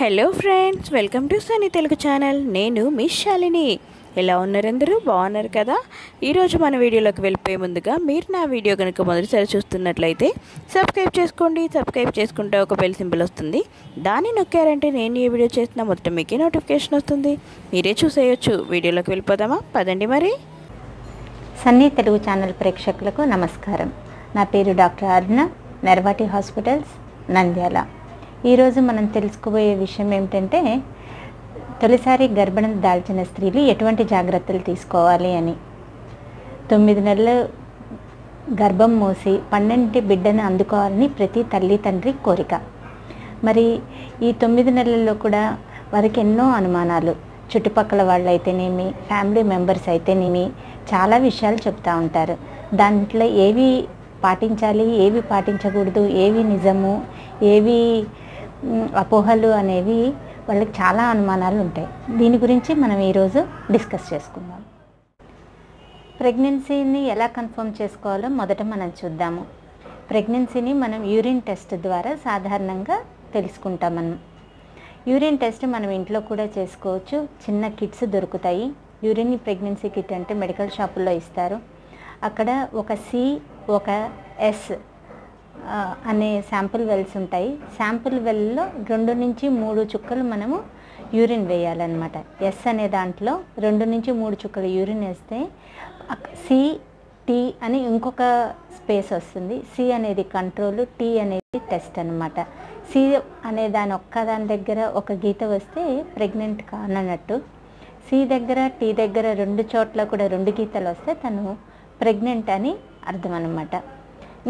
Hello friends, welcome to Sunny Telugu channel. నేను మీ శాలిని. ఎలా ఉన్నారు అందరూ? బాగున్నారు కదా? ఈరోజు మన వీడియోలోకి వెళ్ళిపోయే ముందుగా మీరు నా వీడియో కనుక మొదటిసారి చూస్తున్నట్లయితే సబ్స్క్రైబ్ చేసుకోండి. సబ్స్క్రైబ్ చేసుకుంటే ఒక బెల్ సింబల్ వస్తుంది. దాన్ని నొక్కారంటే నేను ఏ వీడియో చేసినా మొత్తం మీకే నోటిఫికేషన్ వస్తుంది. మీరే చూసేయచ్చు. వీడియోలోకి వెళ్ళిపోదామా? పదండి మరి. సన్నీ తెలుగు ఛానల్ ప్రేక్షకులకు నమస్కారం. నా పేరు డాక్టర్ అరుణ, నెర్వాటి హాస్పిటల్స్, నంద్యాల. ఈరోజు మనం తెలుసుకోబోయే విషయం ఏమిటంటే, తొలిసారి గర్భం దాల్చిన స్త్రీలు ఎటువంటి జాగ్రత్తలు తీసుకోవాలి అని. 9 నెలలు గర్భం మోసి 12 బిడ్డను అందుకోవాలని ప్రతి తల్లి తండ్రి కోరిక. మరి ఈ 9 నెలల్లో కూడా వారికి ఎన్నో అనుమానాలు, చుట్టుపక్కల వాళ్ళు అయితేనేమి, ఫ్యామిలీ మెంబర్స్ అయితేనేమి చాలా విషయాలు చెప్తూ ఉంటారు. దాంట్లో ఏవి పాటించాలి, ఏవి పాటించకూడదు, ఏవి నిజము, ఏవి అపోహలు అనేవి వాళ్ళకి చాలా అనుమానాలు ఉంటాయి. దీని గురించి మనం ఈరోజు డిస్కస్ చేసుకుందాం. ప్రెగ్నెన్సీని ఎలా కన్ఫర్మ్ చేసుకోవాలో మొదట మనం చూద్దాము. ప్రెగ్నెన్సీని మనం యూరిన్ టెస్ట్ ద్వారా సాధారణంగా తెలుసుకుంటాం. యూరిన్ టెస్ట్ మనం ఇంట్లో కూడా చేసుకోవచ్చు. చిన్న కిట్స్ దొరుకుతాయి. యూరిన్ ప్రెగ్నెన్సీ కిట్ అంటే మెడికల్ షాపుల్లో ఇస్తారు. అక్కడ ఒక సి, ఒక ఎస్ అనే శాంపుల్ వెల్స్ ఉంటాయి. శాంపుల్ వెల్లో 2 నుంచి 3 చుక్కలు మనము యూరిన్ వేయాలన్నమాట. ఎస్ అనే దాంట్లో 2 నుంచి 3 చుక్కలు యూరిన్ వేస్తే సి, టీ అని ఇంకొక స్పేస్ వస్తుంది. సి అనేది కంట్రోల్, టీ అనేది టెస్ట్ అన్నమాట. సి అనే దాని ఒక్కదాని దగ్గర ఒక గీత వస్తే ప్రెగ్నెంట్ కానన్నట్టు. సి దగ్గర, టీ దగ్గర 2 చోట్ల కూడా 2 గీతలు వస్తే తను ప్రెగ్నెంట్ అని అర్థం అన్నమాట.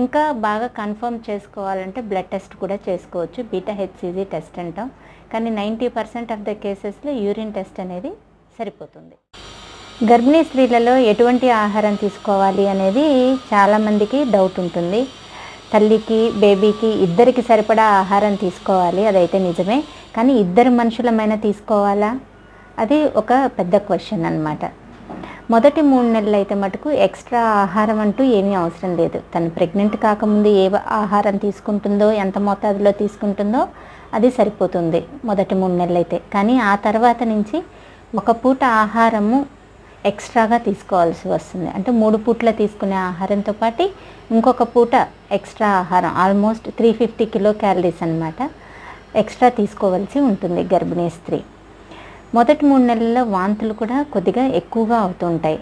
ఇంకా బాగా కన్ఫర్మ్ చేసుకోవాలంటే బ్లడ్ టెస్ట్ కూడా చేసుకోవచ్చు. బీటా హెచ్సిజీ టెస్ట్ అంటాం. కానీ 90% ఆఫ్ ద కేసెస్లో యూరిన్ టెస్ట్ అనేది సరిపోతుంది. గర్భిణీ స్త్రీలలో ఎటువంటి ఆహారం తీసుకోవాలి అనేది చాలామందికి డౌట్ ఉంటుంది. తల్లికి, బేబీకి ఇద్దరికి సరిపడా ఆహారం తీసుకోవాలి, అదైతే నిజమే. కానీ 2 మనుషులమైనా తీసుకోవాలా? అది ఒక పెద్ద క్వశ్చన్ అన్నమాట. మొదటి 3 నెలలు అయితే మటుకు ఎక్స్ట్రా ఆహారం అంటూ ఏమీ అవసరం లేదు. తను ప్రెగ్నెంట్ కాకముందు ఏ ఆహారం తీసుకుంటుందో, ఎంత మోతాదులో తీసుకుంటుందో అది సరిపోతుంది మొదటి 3 నెలలు అయితే. కానీ ఆ తర్వాత నుంచి ఒక పూట ఆహారము ఎక్స్ట్రాగా తీసుకోవాల్సి వస్తుంది. అంటే 3 పూట్ల తీసుకునే ఆహారంతో పాటు ఇంకొక పూట ఎక్స్ట్రా ఆహారం, ఆల్మోస్ట్ 350 కిలో క్యాలరీస్ అన్నమాట, ఎక్స్ట్రా తీసుకోవాల్సి ఉంటుంది గర్భిణీ స్త్రీ. మొదటి 3 నెలల్లో వాంతులు కూడా కొద్దిగా ఎక్కువగా అవుతుంటాయి.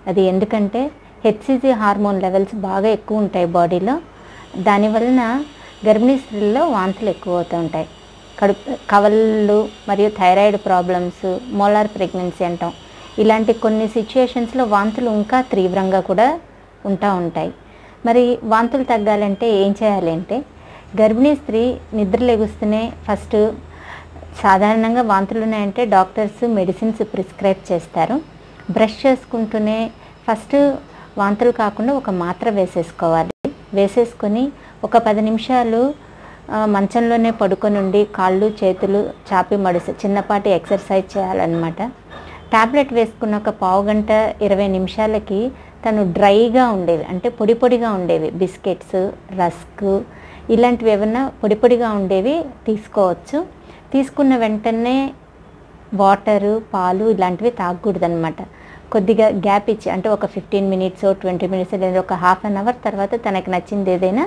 అది ఎందుకంటే హెచ్సిజీ హార్మోన్ లెవెల్స్ బాగా ఎక్కువ ఉంటాయి బాడీలో. దానివలన గర్భిణీ స్త్రీల్లో వాంతులు ఎక్కువ అవుతూ ఉంటాయి. కవళ్ళు మరియు థైరాయిడ్ ప్రాబ్లమ్స్, మోలార్ ప్రెగ్నెన్సీ అంటాం. ఇలాంటి కొన్ని సిచ్యుయేషన్స్లో వాంతులు ఇంకా తీవ్రంగా కూడా ఉంటాయి. మరి వాంతులు తగ్గాలంటే ఏం చేయాలి అంటే, గర్భిణీ స్త్రీ నిద్ర లెగుస్తూనే ఫస్ట్ సాధారణంగా వాంతులు ఉన్నాయంటే డాక్టర్స్ మెడిసిన్స్ ప్రిస్క్రైబ్ చేస్తారు. బ్రష్ చేసుకుంటూనే ఫస్ట్ వాంతులు కాకుండా ఒక మాత్ర వేసేసుకోవాలి. వేసేసుకొని ఒక 10 నిమిషాలు మంచంలోనే పడుకొని ఉండి కాళ్ళు చేతులు చాపి మడిసి చిన్నపాటి ఎక్సర్సైజ్ చేయాలన్నమాట. టాబ్లెట్ వేసుకున్న ఒక పావు గంట 20 నిమిషాలకి తను డ్రైగా ఉండేవి, అంటే పొడి పొడిగా ఉండేవి బిస్కెట్స్, రస్క్ ఇలాంటివి ఏమన్నా పొడి పొడిగా ఉండేవి తీసుకోవచ్చు. తీసుకున్న వెంటనే వాటరు, పాలు ఇలాంటివి తాగకూడదు అనమాట. కొద్దిగా గ్యాప్ ఇచ్చి, అంటే ఒక 15 మినిట్స్ 20 మినిట్స్ లేదా ఒక హాఫ్ అన్ అవర్ తర్వాత తనకు నచ్చింది ఏదైనా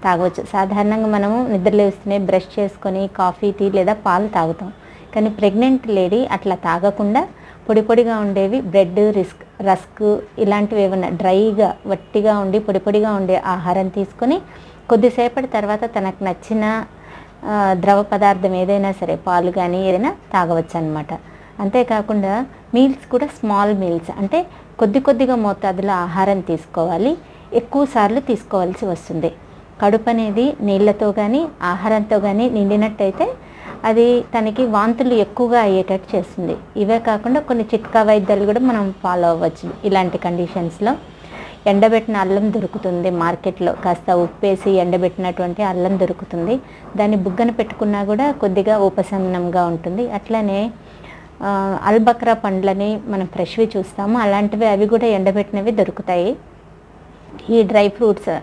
తాగవచ్చు. సాధారణంగా మనము నిద్రలేస్తూనే బ్రష్ చేసుకొని కాఫీ, టీ లేదా పాలు తాగుతాం. కానీ ప్రెగ్నెంట్ లేడీ అట్లా తాగకుండా పొడి పొడిగా ఉండేవి బ్రెడ్, రస్క్ ఇలాంటివి ఏమన్నా డ్రైగా వట్టిగా ఉండి పొడి పొడిగా ఉండే ఆహారం తీసుకొని కొద్దిసేపటి తర్వాత తనకు నచ్చిన ద్రవ పదార్థం ఏదైనా సరే, పాలు కానీ ఏదైనా తాగవచ్చు అన్నమాట. అంతేకాకుండా మీల్స్ కూడా స్మాల్ మీల్స్, అంటే కొద్దిగా మోతాదులో ఆహారం తీసుకోవాలి. ఎక్కువ సార్లు తీసుకోవాల్సి వస్తుంది. కడుపు అనేది నీళ్ళతో కానీ ఆహారంతో కానీ నిండినట్టయితే అది తనకి వాంతులు ఎక్కువగా అయ్యేటట్టు చేస్తుంది. ఇవే కాకుండా కొన్ని చిట్కా వైద్యాలు కూడా మనం ఫాలో అవ్వచ్చు ఇలాంటి కండిషన్స్లో. ఎండబెట్టిన అల్లం దొరుకుతుంది మార్కెట్లో. కాస్త ఉప్పేసి ఎండబెట్టినటువంటి అల్లం దొరుకుతుంది. దాన్ని బుగ్గన పెట్టుకున్నా కూడా కొద్దిగా ఉపశమనంగా ఉంటుంది. అట్లనే అల్బక్రా పండ్లని మనం ఫ్రెష్వి చూస్తాము, అలాంటివి అవి కూడా ఎండబెట్టినవి దొరుకుతాయి. ఈ డ్రై ఫ్రూట్స్,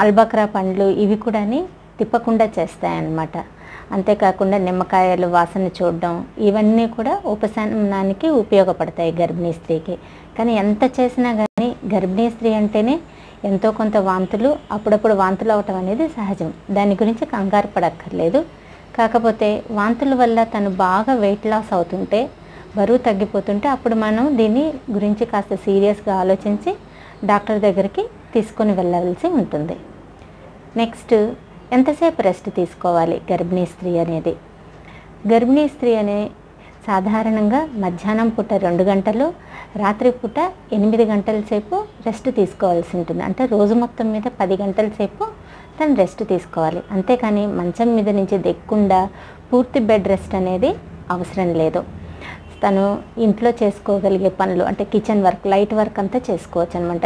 అల్బక్రా పండ్లు ఇవి కూడా తిప్పకుండా చేస్తాయన్నమాట. అంతేకాకుండా నిమ్మకాయలు వాసన చూడడం, ఇవన్నీ కూడా ఉపశమనానికి ఉపయోగపడతాయి గర్భిణీ స్త్రీకి. కానీ ఎంత చేసినా కానీ గర్భిణీ స్త్రీ అంటేనే ఎంతో కొంత వాంతులు, అప్పుడప్పుడు వాంతులు అవటం అనేది సహజం. దాని గురించి కంగారు పడక్కర్లేదు. కాకపోతే వాంతుల వల్ల తను బాగా వెయిట్ లాస్ అవుతుంటే, బరువు తగ్గిపోతుంటే అప్పుడు మనం దీని గురించి కాస్త సీరియస్గా ఆలోచించి డాక్టర్ దగ్గరికి తీసుకొని వెళ్ళవలసి ఉంటుంది. నెక్స్ట్, ఎంతసేపు రెస్ట్ తీసుకోవాలి గర్భిణీ స్త్రీ అనేది? గర్భిణీ స్త్రీ అనే సాధారణంగా మధ్యాహ్నం పూట 2 గంటలు, రాత్రి పూట 8 గంటల సేపు రెస్ట్ తీసుకోవాల్సి ఉంటుంది. అంటే రోజు మొత్తం మీద 10 గంటల సేపు తను రెస్ట్ తీసుకోవాలి. అంతేకాని మంచం మీద నుంచి దిక్కుండా పూర్తి బెడ్ రెస్ట్ అనేది అవసరం లేదు. తను ఇంట్లో చేసుకోగలిగే పనులు అంటే కిచెన్ వర్క్, లైట్ వర్క్ అంతా చేసుకోవచ్చు అనమాట.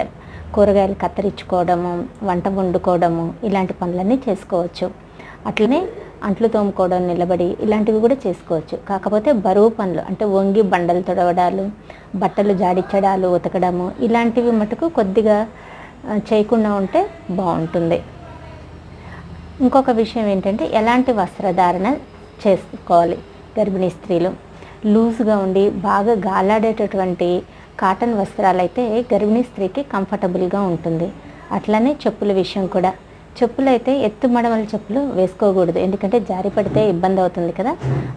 కూరగాయలు కత్తిరించుకోవడము, వంట వండుకోవడము, ఇలాంటి పనులన్నీ చేసుకోవచ్చు. అట్లనే అంట్లు తోముకోవడం, నిలబడి ఇలాంటివి కూడా చేసుకోవచ్చు. కాకపోతే బరువు పనులు అంటే వంగి బండలు తొడవడాలు, బట్టలు జాడించడాలు, ఉతకడము, ఇలాంటివి మటుకు కొద్దిగా చేయకుండా ఉంటే బాగుంటుంది. ఇంకొక విషయం ఏంటంటే ఎలాంటి వస్త్రధారణ చేసుకోవాలి గర్భిణీ స్త్రీలు? లూజ్గా ఉండి బాగా గాలాడేటటువంటి కాటన్ వస్త్రాలు అయితే గర్భిణీ స్త్రీకి కంఫర్టబుల్గా ఉంటుంది. అట్లనే చెప్పుల విషయం కూడా, చెప్పులు అయితే ఎత్తు మడమల చెప్పులు వేసుకోకూడదు. ఎందుకంటే జారి పడితే ఇబ్బంది అవుతుంది కదా,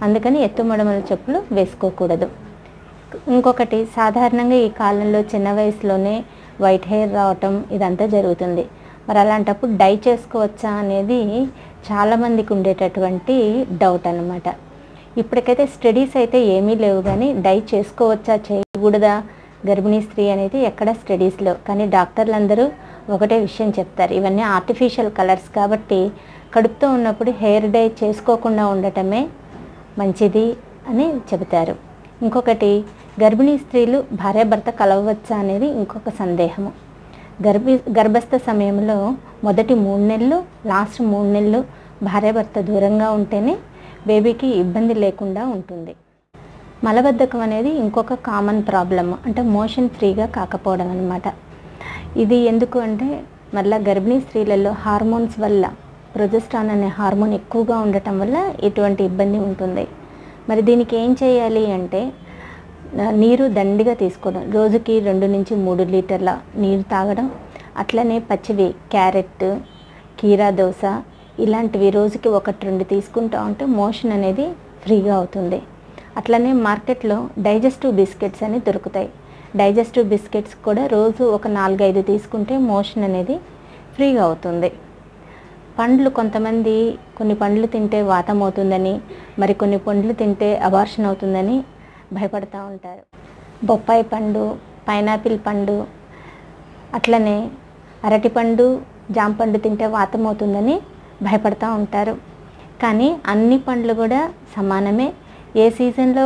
అందుకని ఎత్తు మడమల చెప్పులు వేసుకోకూడదు. ఇంకొకటి, సాధారణంగా ఈ కాలంలో చిన్న వయసులోనే వైట్ హెయిర్ రావటం ఇదంతా జరుగుతుంది. మరి అలాంటప్పుడు డై చేసుకోవచ్చా అనేది చాలామందికి ఉండేటటువంటి డౌట్ అన్నమాట. ఇప్పటికైతే స్టడీస్ అయితే ఏమీ లేవు, కానీ డై చేసుకోవచ్చా చేయకూడదా గర్భిణీ స్త్రీ అనేది ఎక్కడ స్టడీస్ లేవు. కానీ డాక్టర్లు అందరూ ఒకటే విషయం చెప్తారు, ఇవన్నీ ఆర్టిఫిషియల్ కలర్స్ కాబట్టి కడుపుతో ఉన్నప్పుడు హెయిర్ డై చేసుకోకుండా ఉండటమే మంచిది అని చెబుతారు. ఇంకొకటి, గర్భిణీ స్త్రీలు భార్యాభర్త కలవచ్చా అనేది ఇంకొక సందేహము. గర్భస్థ సమయంలో మొదటి 3 నెలలు, లాస్ట్ 3 నెలలు భార్యాభర్త దూరంగా ఉంటేనే బేబీకి ఇబ్బంది లేకుండా ఉంటుంది. మలబద్ధకం అనేది ఇంకొక కామన్ ప్రాబ్లమ్, అంటే మోషన్ ఫ్రీగా కాకపోవడం అన్నమాట. ఇది ఎందుకు అంటే మళ్ళీ గర్భిణీ స్త్రీలలో హార్మోన్స్ వల్ల, ప్రొజెస్ట్రాన్ అనే హార్మోన్ ఎక్కువగా ఉండటం వల్ల ఇటువంటి ఇబ్బంది ఉంటుంది. మరి దీనికి ఏం చేయాలి అంటే నీరు దండిగా తీసుకోవడం, రోజుకి 2 నుంచి 3 లీటర్ల నీరు తాగడం. అట్లనే పచ్చివి క్యారెట్, కీరా దోస ఇలాంటివి రోజుకి 1-2 తీసుకుంటూ ఉంటే మోషన్ అనేది ఫ్రీగా అవుతుంది. అట్లనే మార్కెట్లో డైజెస్టివ్ బిస్కెట్స్ అని దొరుకుతాయి. డైజెస్టివ్ బిస్కెట్స్ కూడా రోజు ఒక 4-5 తీసుకుంటే మోషన్ అనేది ఫ్రీగా అవుతుంది. పండ్లు, కొంతమంది కొన్ని పండ్లు తింటే వాతం అవుతుందని, మరి కొన్ని పండ్లు తింటే అబార్షన్ అవుతుందని భయపడుతూ ఉంటారు. బొప్పాయి పండు, పైనాపిల్ పండు, అట్లనే అరటిపండు, జాంపండు తింటే వాతం అవుతుందని భయపడుతూ ఉంటారు. కానీ అన్ని పండ్లు కూడా సమానమే. ఏ సీజన్లో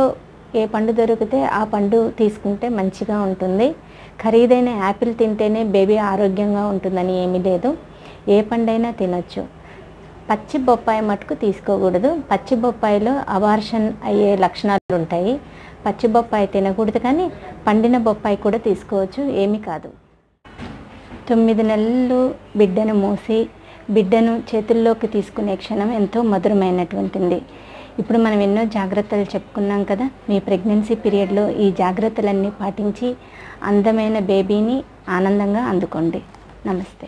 ఏ పండు దొరికితే ఆ పండు తీసుకుంటే మంచిగా ఉంటుంది. ఖరీదైన యాపిల్ తింటేనే బేబీ ఆరోగ్యంగా ఉంటుందని ఏమీ లేదు. ఏ పండైనా తినొచ్చు. పచ్చి బొప్పాయి మటుకు తీసుకోకూడదు. పచ్చి బొప్పాయిలో అబార్షన్ అయ్యే లక్షణాలు ఉంటాయి. పచ్చి బొప్పాయి తినకూడదు, కానీ పండిన బొప్పాయి కూడా తీసుకోవచ్చు, ఏమీ కాదు. 9 నెలలు బిడ్డను మోసి బిడ్డను చేతుల్లోకి తీసుకునే క్షణం ఎంతో మధురమైనటువంటిది. ఇప్పుడు మనం ఎన్నో జాగ్రత్తలు చెప్పుకున్నాం కదా. మీ ప్రెగ్నెన్సీ పీరియడ్లో ఈ జాగ్రత్తలన్నీ పాటించి అందమైన బేబీని ఆనందంగా అందుకోండి. నమస్తే.